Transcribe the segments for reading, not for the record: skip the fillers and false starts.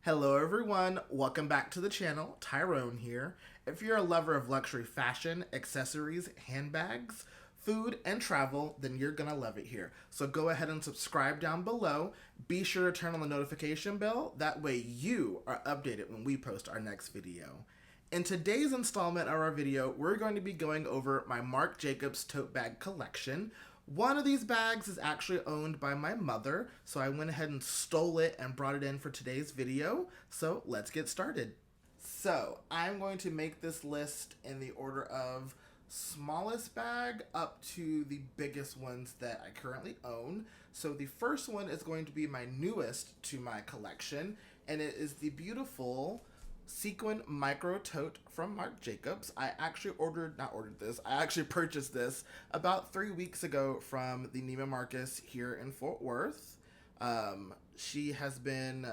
Hello everyone, welcome back to the channel. Tyrone here. If you're a lover of luxury fashion, accessories, handbags, food, and travel, then you're gonna love it here. So go ahead and subscribe down below. Be sure to turn on the notification bell. That way you are updated when we post our next video. In today's installment of our video, we're going to be going over my Marc Jacobs tote bag collection. One of these bags is actually owned by my mother, so I went ahead and stole it and brought it in for today's video. So let's get started. So I'm going to make this list in the order of smallest bag up to the biggest ones that I currently own. So the first one is going to be my newest to my collection, and it is the beautiful sequin micro tote from Marc Jacobs. I actually I actually purchased this about 3 weeks ago from the Neiman Marcus here in Fort Worth. She has been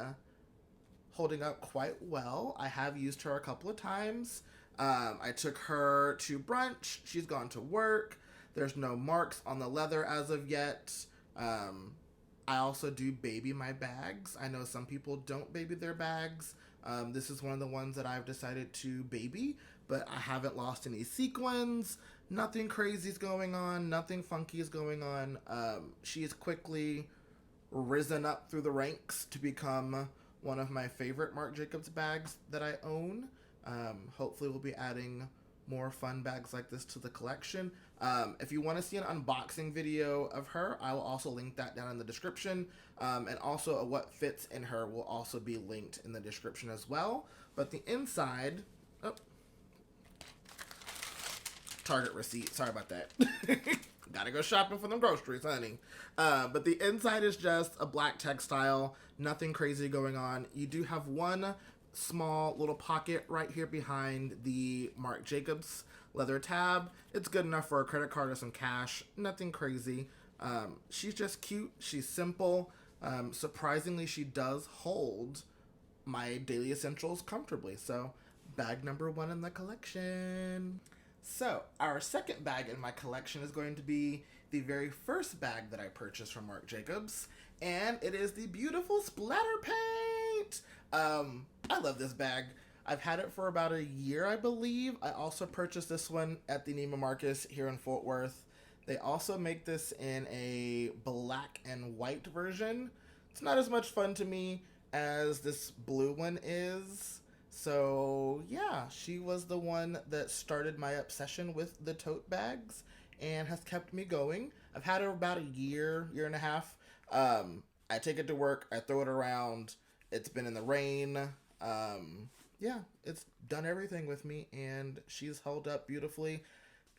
holding up quite well. I have used her a couple of times. I took her to brunch. She's gone to work. There's no marks on the leather as of yet. I also do baby my bags. I know some people don't baby their bags. This is one of the ones that I've decided to baby, but I haven't lost any sequins. Nothing crazy is going on. Nothing funky is going on. She has quickly risen up through the ranks to become one of my favorite Marc Jacobs bags that I own. Hopefully we'll be adding more fun bags like this to the collection. If you want to see an unboxing video of her, I will also link that down in the description. And also what fits in her will also be linked in the description as well. But the inside, Target receipt, sorry about that. Gotta go shopping for them groceries, honey. But the inside is just a black textile, nothing crazy going on. You do have one small little pocket right here behind the Marc Jacobs leather tab. It's good enough for a credit card or some cash. Nothing crazy. She's just cute. She's simple. Surprisingly, she does hold my daily essentials comfortably. So, bag number one in the collection. So, our second bag in my collection is going to be the very first bag that I purchased from Marc Jacobs, and it is the beautiful splatter paint. I love this bag. I've had it for about a year, I believe. I also purchased this one at the Neiman Marcus here in Fort Worth. They also make this in a black and white version. It's not as much fun to me as this blue one is. So yeah, she was the one that started my obsession with the tote bags and has kept me going. I've had her about a year and a half. I take it to work, I throw it around. It's been in the rain. Yeah, it's done everything with me, and she's held up beautifully.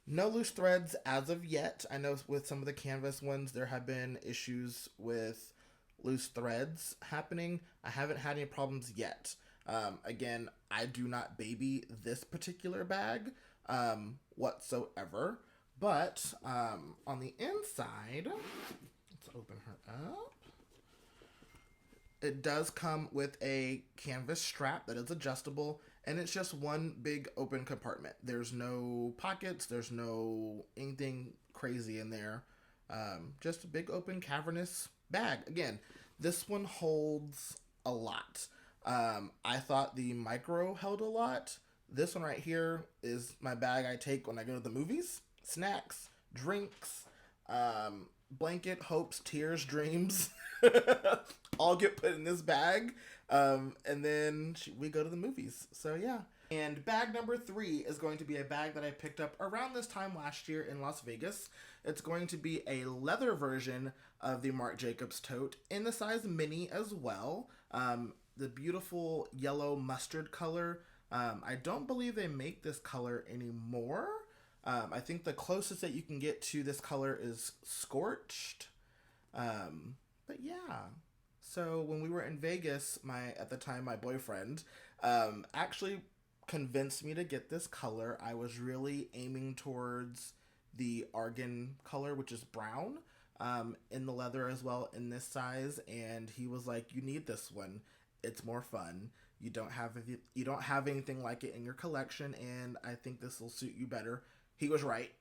No loose threads as of yet. I know with some of the canvas ones, there have been issues with loose threads happening. I haven't had any problems yet. Again, I do not baby this particular bag whatsoever. But on the inside, let's open her up. It does come with a canvas strap that is adjustable, and it's just one big open compartment. There's no pockets, there's no anything crazy in there. Just a big open cavernous bag. Again, this one holds a lot. I thought the micro held a lot. This one right here is my bag I take when I go to the movies. Snacks, drinks, blanket, hopes, tears, dreams all get put in this bag, and then we go to the movies. So yeah. And bag number 3 is going to be a bag that I picked up around this time last year in Las Vegas. It's going to be a leather version of the Marc Jacobs tote in the size mini as well. The beautiful yellow mustard color. I don't believe they make this color anymore. I think the closest that you can get to this color is scorched. But yeah. So when we were in Vegas, at the time my boyfriend actually convinced me to get this color. I was really aiming towards the argan color, which is brown, in the leather as well in this size, and he was like, "You need this one. It's more fun. You don't have anything like it in your collection, and I think this will suit you better." He was right.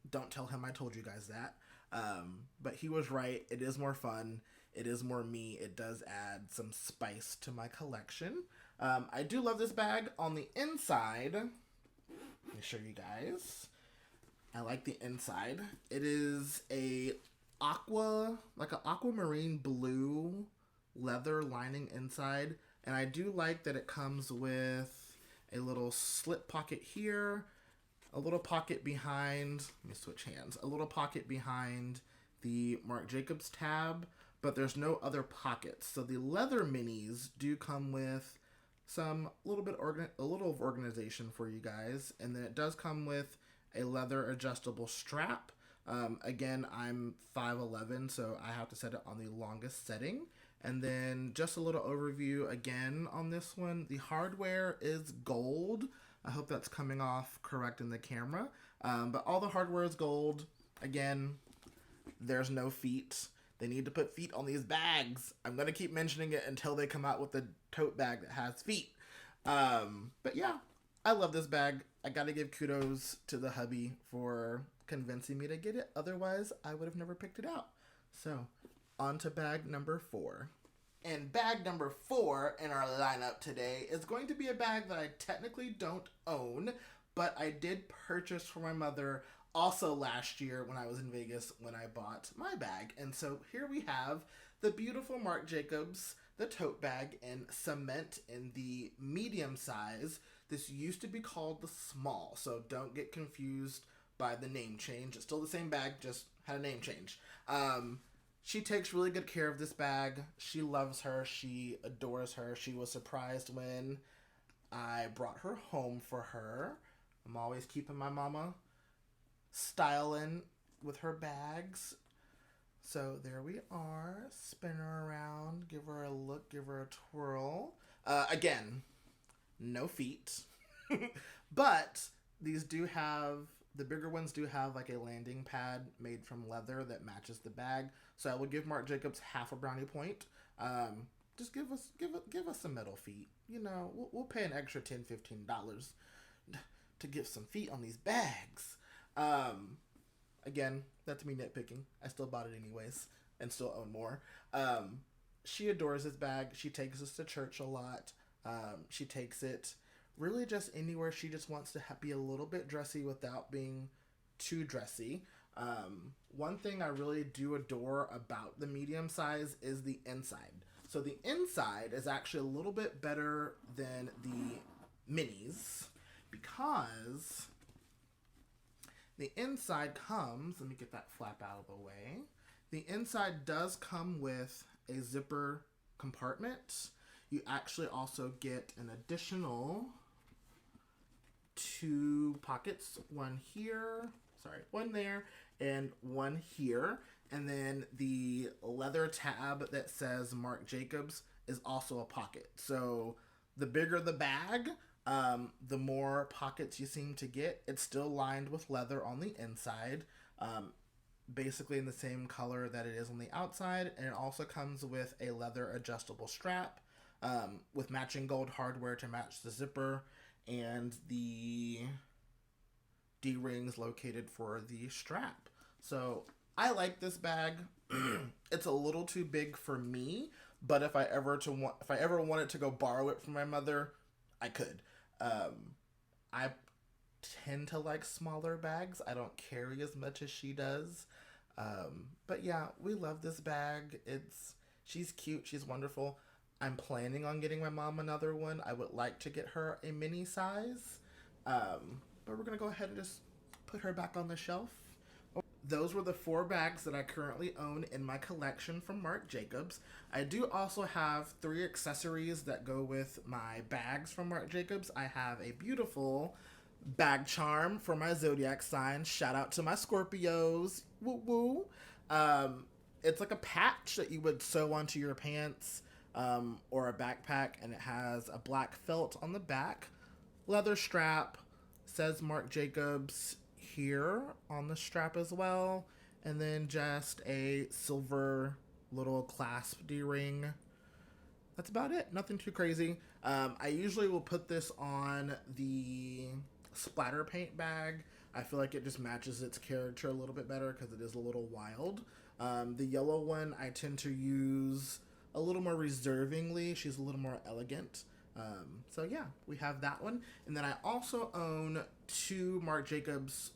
Don't tell him I told you guys that. But he was right. It is more fun. it is more me. It does add some spice to my collection. I do love this bag. On the inside, let me show you guys. I like the inside. It is a like an aquamarine blue leather lining inside. And I do like that it comes with a little slip pocket here, a little pocket behind, let me switch hands, a little pocket behind the Marc Jacobs tab, but there's no other pockets. So the leather minis do come with some a little of organization for you guys, and then it does come with a leather adjustable strap. Again, I'm 5'11", so I have to set it on the longest setting. And then just a little overview again on this one. The hardware is gold. I hope that's coming off correct in the camera. But all the hardware is gold. Again, there's no feet. They need to put feet on these bags. I'm going to keep mentioning it until they come out with the tote bag that has feet. But yeah, I love this bag. I got to give kudos to the hubby for convincing me to get it. Otherwise, I would have never picked it out. So, on to bag number 4. And bag number 4 in our lineup today is going to be a bag that I technically don't own, but I did purchase for my mother also last year when I was in Vegas when I bought my bag. And so here we have the beautiful Marc Jacobs, the tote bag in cement in the medium size. This used to be called the small, so don't get confused by the name change. It's still the same bag, just had a name change. She takes really good care of this bag. She loves her. She adores her. She was surprised when I brought her home for her. I'm always keeping my mama styling with her bags. So there we are. Spin her around. Give her a look. Give her a twirl. Again, no feet. But these do have, the bigger ones do have like a landing pad made from leather that matches the bag. So I will give Marc Jacobs half a brownie point. Just give us some metal feet. You know, we'll pay an extra $10-15 to get some feet on these bags. Again, that's me nitpicking. I still bought it anyways and still own more. She adores this bag. She takes us to church a lot. She takes it really just anywhere she just wants to be a little bit dressy without being too dressy. One thing I really do adore about the medium size is the inside. So the inside is actually a little bit better than the minis because the inside comes, let me get that flap out of the way. The inside does come with a zipper compartment. You actually also get an additional 2 pockets, one there, and one here. And then the leather tab that says Marc Jacobs is also a pocket. So the bigger the bag, the more pockets you seem to get. It's still lined with leather on the inside, basically in the same color that it is on the outside. And it also comes with a leather adjustable strap with matching gold hardware to match the zipper, and the D-rings located for the strap. So I like this bag. It's a little too big for me, but if I ever wanted to go borrow it from my mother, I could. I tend to like smaller bags. I don't carry as much as she does. But yeah, we love this bag. She's cute. She's wonderful. I'm planning on getting my mom another one. I would like to get her a mini size. But we're going to go ahead and just put her back on the shelf. Those were the 4 bags that I currently own in my collection from Marc Jacobs. I do also have 3 accessories that go with my bags from Marc Jacobs. I have a beautiful bag charm for my zodiac sign. Shout out to my Scorpios. Woo woo. It's like a patch that you would sew onto your pants or a backpack, and it has a black felt on the back, leather strap, says Marc Jacobs here on the strap as well, and then just a silver little clasp D-ring. That's about it. Nothing too crazy. I usually will put this on the splatter paint bag. I feel like it just matches its character a little bit better because it is a little wild. The yellow one I tend to use a little more reservingly. She's a little more elegant. So yeah, we have that one. And then I also own two Marc Jacobs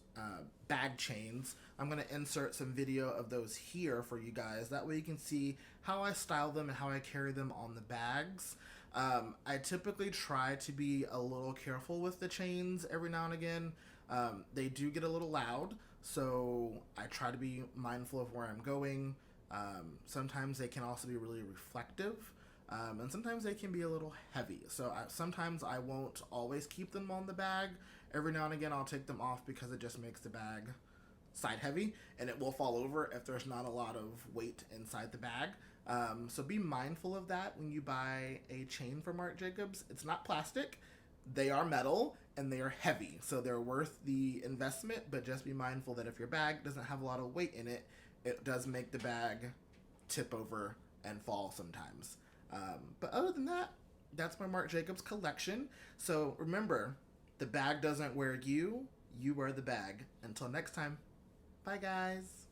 bag chains. I'm going to insert some video of those here for you guys. That way you can see how I style them and how I carry them on the bags. I typically try to be a little careful with the chains every now and again. They do get a little loud, so I try to be mindful of where I'm going. Sometimes they can also be really reflective, and sometimes they can be a little heavy. So sometimes I won't always keep them on the bag. Every now and again I'll take them off because it just makes the bag side heavy, and it will fall over if there's not a lot of weight inside the bag. So be mindful of that when you buy a chain from Marc Jacobs. It's not plastic. They are metal and they are heavy, so they're worth the investment, but just be mindful that if your bag doesn't have a lot of weight in it, it does make the bag tip over and fall sometimes. But other than that, that's my Marc Jacobs collection. So remember, the bag doesn't wear you, you wear the bag. Until next time, bye guys.